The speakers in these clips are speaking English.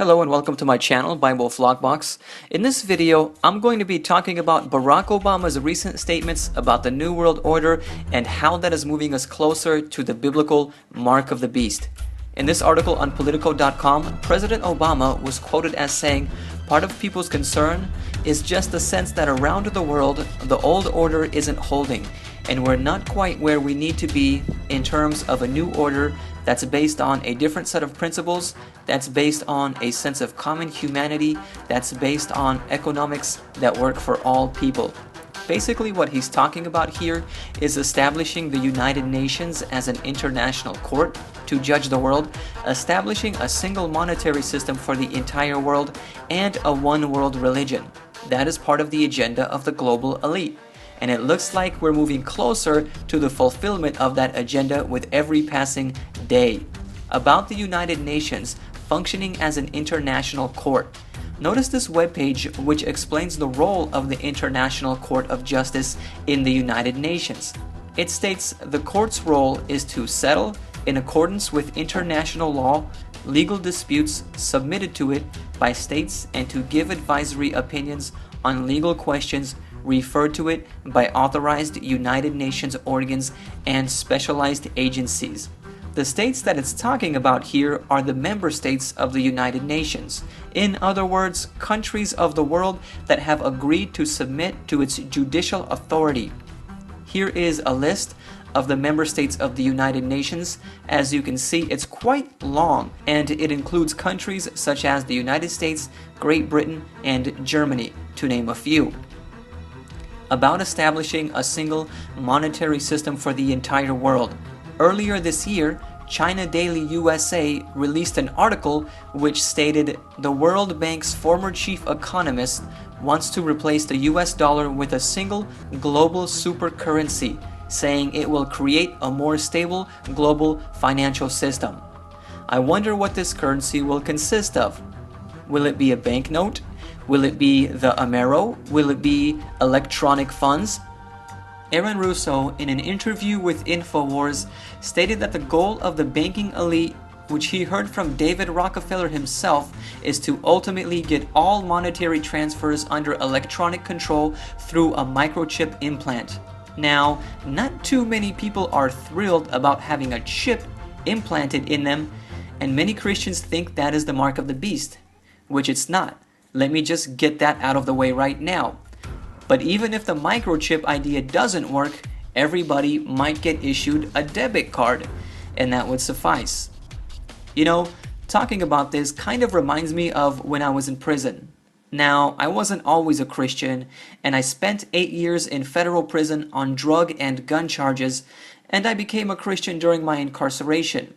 Hello and welcome to my channel, Bible Vlogbox. In this video, I'm going to be talking about Barack Obama's recent statements about the New World Order and how that is moving us closer to the biblical mark of the beast. In this article on Politico.com, President Obama was quoted as saying, "Part of people's concern is just the sense that around the world, the old order isn't holding, and we're not quite where we need to be in terms of a new order that's based on a different set of principles, that's based on a sense of common humanity, that's based on economics that work for all people." Basically, what he's talking about here is establishing the United Nations as an international court to judge the world, establishing a single monetary system for the entire world, and a one-world religion. That is part of the agenda of the global elite. And it looks like we're moving closer to the fulfillment of that agenda with every passing day. About the United Nations functioning as an international court. Notice this webpage which explains the role of the International Court of Justice in the United Nations. It states the court's role is to settle, in accordance with international law, legal disputes submitted to it by states and to give advisory opinions on legal questions referred to it by authorized United Nations organs and specialized agencies. The states that it's talking about here are the member states of the United Nations. In other words, countries of the world that have agreed to submit to its judicial authority. Here is a list of the member states of the United Nations. As you can see, it's quite long, and it includes countries such as the United States, Great Britain, and Germany, to name a few. About establishing a single monetary system for the entire world. Earlier this year, China Daily USA released an article which stated the World Bank's former chief economist wants to replace the US dollar with a single global super currency, saying it will create a more stable global financial system. I wonder what this currency will consist of. Will it be a banknote? Will it be the Amero? Will it be electronic funds? Aaron Russo, in an interview with InfoWars, stated that the goal of the banking elite, which he heard from David Rockefeller himself, is to ultimately get all monetary transfers under electronic control through a microchip implant. Now, not too many people are thrilled about having a chip implanted in them, and many Christians think that is the mark of the beast, which it's not. Let me just get that out of the way right now. But even if the microchip idea doesn't work, everybody might get issued a debit card, and that would suffice. You know, talking about this kind of reminds me of when I was in prison. Now, I wasn't always a Christian, and I spent 8 years in federal prison on drug and gun charges, and I became a Christian during my incarceration.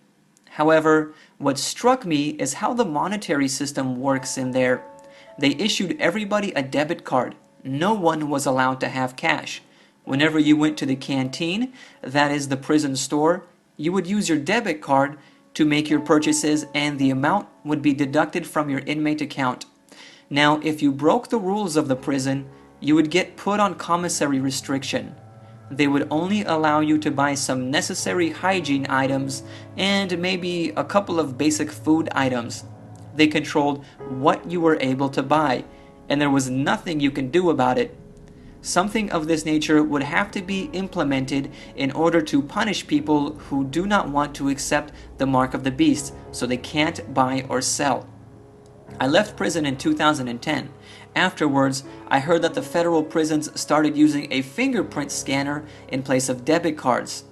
However, what struck me is how the monetary system works in there. They issued everybody a debit card. No one was allowed to have cash. Whenever you went to the canteen, that is the prison store, you would use your debit card to make your purchases, and the amount would be deducted from your inmate account. Now, if you broke the rules of the prison, you would get put on commissary restriction. They would only allow you to buy some necessary hygiene items and maybe a couple of basic food items. They controlled what you were able to buy, and there was nothing you can do about it. Something of this nature would have to be implemented in order to punish people who do not want to accept the mark of the beast, so they can't buy or sell. I left prison in 2010. Afterwards, I heard that the federal prisons started using a fingerprint scanner in place of debit cards.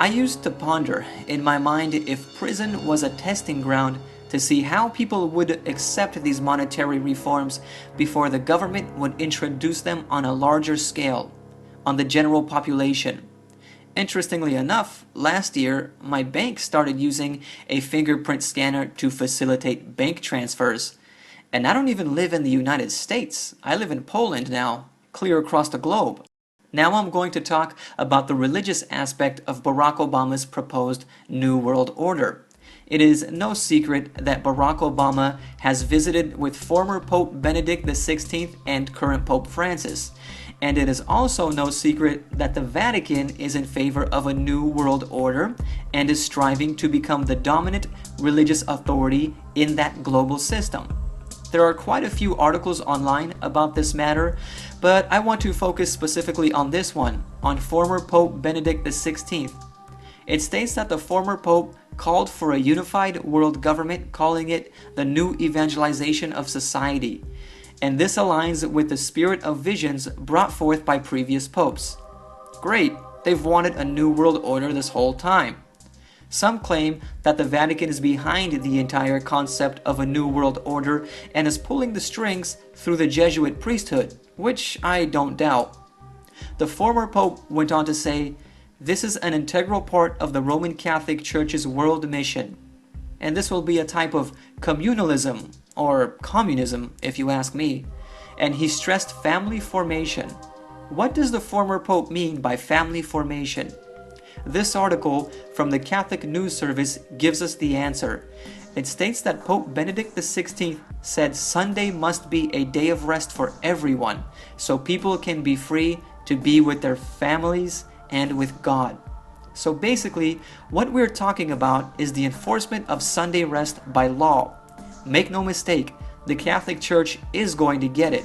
I used to ponder in my mind if prison was a testing ground to see how people would accept these monetary reforms before the government would introduce them on a larger scale, on the general population. Interestingly enough, last year, my bank started using a fingerprint scanner to facilitate bank transfers. And I don't even live in the United States. I live in Poland now, clear across the globe. Now I'm going to talk about the religious aspect of Barack Obama's proposed New World Order. It is no secret that Barack Obama has visited with former Pope Benedict XVI and current Pope Francis. And it is also no secret that the Vatican is in favor of a new world order and is striving to become the dominant religious authority in that global system. There are quite a few articles online about this matter, but I want to focus specifically on this one, on former Pope Benedict XVI. It states that the former Pope called for a unified world government, calling it the new evangelization of society. And this aligns with the spirit of visions brought forth by previous popes. Great, they've wanted a new world order this whole time. Some claim that the Vatican is behind the entire concept of a new world order and is pulling the strings through the Jesuit priesthood, which I don't doubt. The former Pope went on to say, "This is an integral part of the Roman Catholic Church's world mission." And this will be a type of communalism, or communism if you ask me. And he stressed family formation. What does the former Pope mean by family formation? This article from the Catholic News Service gives us the answer. It states that Pope Benedict XVI said Sunday must be a day of rest for everyone, so people can be free to be with their families and with God. So basically, what we're talking about is the enforcement of Sunday rest by law. Make no mistake, the Catholic Church is going to get it.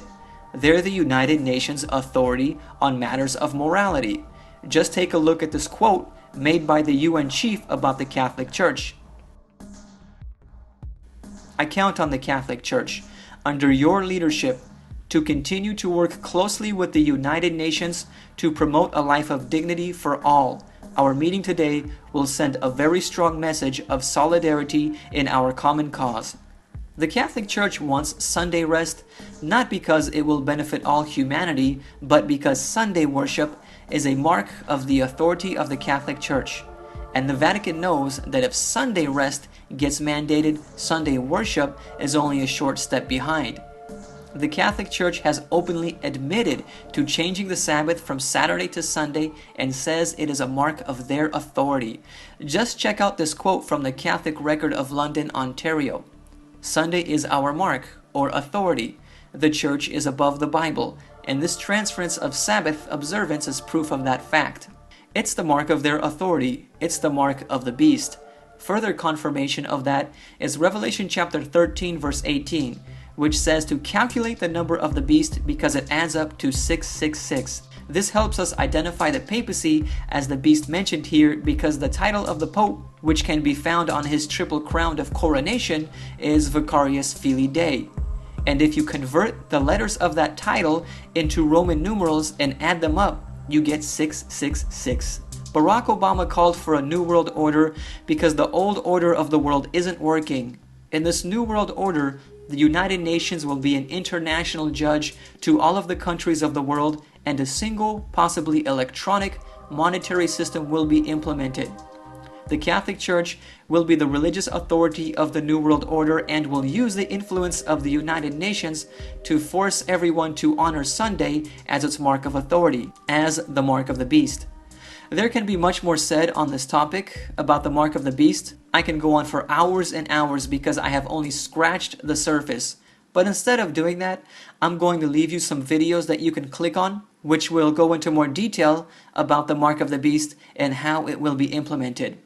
They're the United Nations authority on matters of morality. Just take a look at this quote made by the UN chief about the Catholic Church. "I count on the Catholic Church, under your leadership, to continue to work closely with the United Nations to promote a life of dignity for all. Our meeting today will send a very strong message of solidarity in our common cause." The Catholic Church wants Sunday rest, not because it will benefit all humanity, but because Sunday worship is a mark of the authority of the Catholic Church. And the Vatican knows that if Sunday rest gets mandated, Sunday worship is only a short step behind. The Catholic Church has openly admitted to changing the Sabbath from Saturday to Sunday and says it is a mark of their authority. Just check out this quote from the Catholic Record of London, Ontario. "Sunday is our mark, or authority. The Church is above the Bible, and this transference of Sabbath observance is proof of that fact. It's the mark of their authority. It's the mark of the beast." Further confirmation of that is Revelation chapter 13, verse 18, which says to calculate the number of the beast because it adds up to 666. This helps us identify the papacy as the beast mentioned here because the title of the Pope, which can be found on his triple crown of coronation, is Vicarius Filii Dei. And if you convert the letters of that title into Roman numerals and add them up, you get 666. Barack Obama called for a new world order because the old order of the world isn't working. In this new world order, the United Nations will be an international judge to all of the countries of the world, and a single, possibly electronic, monetary system will be implemented. The Catholic Church will be the religious authority of the New World Order and will use the influence of the United Nations to force everyone to honor Sunday as its mark of authority, as the mark of the beast. There can be much more said on this topic about the mark of the beast. I can go on for hours and hours because I have only scratched the surface. But instead of doing that, I'm going to leave you some videos that you can click on, which will go into more detail about the mark of the beast and how it will be implemented.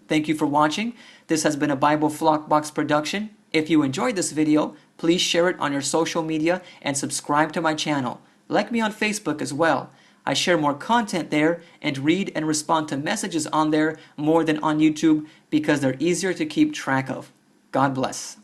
Thank you for watching. This has been a Bible Flockbox production. If you enjoyed this video, please share it on your social media and subscribe to my channel. Like me on Facebook as well. I share more content there and read and respond to messages on there more than on YouTube because they're easier to keep track of. God bless.